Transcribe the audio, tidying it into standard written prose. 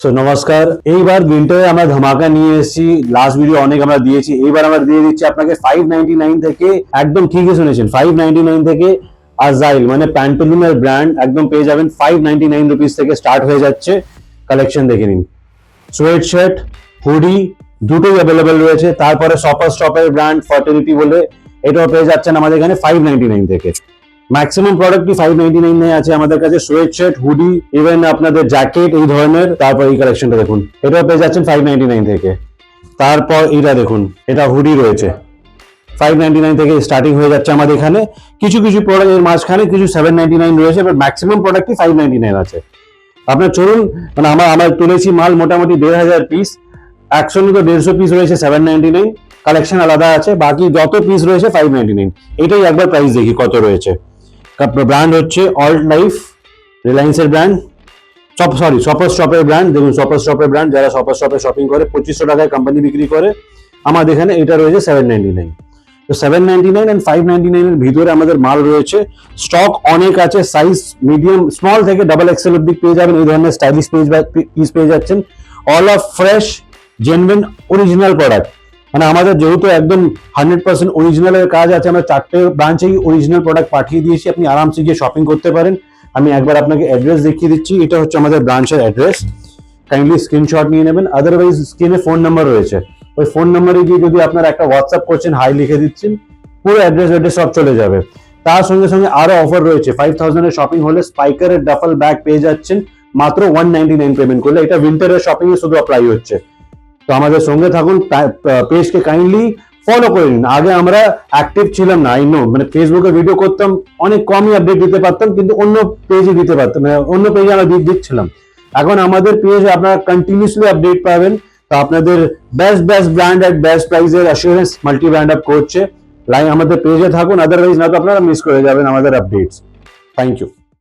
So নমস্কার। এইবার উইন্টারে আমরা ধামাকা নিয়ে এসেছি। লাস্ট ভিডিও অনেক আমরা দিয়েছি, এইবার আমরা দিয়ে দিচ্ছি আপনাকে 599 থেকে। একদম ঠিকই শুনেছেন, 599 থেকে আজাইল মানে প্যান্টালুনের ব্র্যান্ড একদম পেয়ে যাবেন 599 রুপিস থেকে স্টার্ট হয়ে যাচ্ছে। কালেকশন দেখে নিন, সোয়েট শার্ট, হুডি দুটোই অ্যাভেলেবেল রয়েছে। তারপরে সপার স্টপের ব্র্যান্ড ফার্টিলিটি বলে এটাও পেয়ে যাচ্ছেন আমাদের এখানে 599 থেকে। ম্যাক্সিমাম প্রোডাক্টই 599 আছে আমাদের কাছে। সোয়েট শার্ট, হুডি, ইভেন আপনাদের জ্যাকেট এই ধরনের। তারপর এই কালেকশনটা দেখুন, এটাও পেয়ে যাচ্ছেন 599 থেকে। তারপর এটা দেখুন, এটা হুডি রয়েছে 599 থেকে স্টার্টিং হয়ে যাচ্ছে আমাদের এখানে। কিছু কিছু প্রোডাক্ট এর মাঝখানে কিছু 799 রয়েছে, বাট ম্যাক্সিমাম প্রোডাক্টই 599 আছে। আপনার চলুন, মানে আমার তুলেছি মাল মোটামুটি 1500 পিস। 100 তো 150 পিস রয়েছে 799, কালেকশন আলাদা আছে। বাকি যত পিস রয়েছে 599। এটাই একবার প্রাইস দেখি কত রয়েছে। ব্র্যান্ড হচ্ছে অল্ট লাইফ, রিলায়েন্সের ব্র্যান্ড। সপার স্টপের ব্র্যান্ড। দেখুন সপার স্টপের ব্র্যান্ড, যারা সপার স্টপে শপিং করে 2500 টাকায় কোম্পানি বিক্রি করে, আমাদের এখানে এটা রয়েছে 799। তো 799 এন্ড 599 এর ভিতরে আমাদের মাল রয়েছে। স্টক অনেক আছে, সাইজ মিডিয়াম স্মল থেকে ডাবল এক্সেল অব্দি পেয়ে যাবেন। এই ধরনের স্টাইলিশ পিস পেয়ে যাচ্ছেন। All of fresh genuine original product. মানে আমাদের যেহেতু একদম 100% অরিজিনালের কাজ আছে, আমরা 4টে ব্রাঞ্চেই অরিজিনাল প্রোডাক্ট পাঠিয়ে দিয়েছি। আপনি আরামসে গিয়ে শপিং করতে পারেন। আমি একবার আপনাকে অ্যাড্রেস দেখিয়ে দিচ্ছি। এটা হচ্ছে আমাদের ব্রাঞ্চের অ্যাড্রেস, কাইন্ডলি স্ক্রিনশট নিয়ে নেবেন। আদারওয়াইজ স্ক্রিনে ফোন নাম্বার রয়েছে, ওই ফোন নাম্বারে গিয়ে যদি আপনারা একটা হোয়াটসঅ্যাপ করছেন, হাই লিখে দিচ্ছেন, পুরো অ্যাড্রেস সব চলে যাবে। তার সঙ্গে সঙ্গে আরো অফার রয়েছে। 5000 এর শপিং হলে স্পাইকারের ডাফল ব্যাগ পেয়ে যাচ্ছেন মাত্র 199 পেমেন্ট করলে। এটা উইন্টারের শপিং এ শুধু অ্যাপ্লাই হচ্ছে। তো আমাদের সঙ্গে থাকুন, পেজকে কাইন্ডলি ফলো করে নিন। আগে আমরা অ্যাক্টিভ ছিলাম না, আই নো, মানে ফেসবুকে ভিডিও করতাম, অনেক কমই আপডেট দিতে পারতাম, কিন্তু অন্য পেজে দিতে পারতাম, মানে অন্য পেজে আমরা দিচ্ছিলাম। এখন আমাদের পেজে আপনারা কন্টিনিউসলি আপডেট পাবেন। তো আপনাদের বেস্ট ব্র্যান্ড এট বেস্ট প্রাইসের অ্যাসুরেন্স মাল্টি ব্র্যান্ড আপ করছে। আমাদের পেজে থাকুন, আদারওয়াইজ না তো আপনারা মিস করে যাবেন আমাদের আপডেটস। Thank you.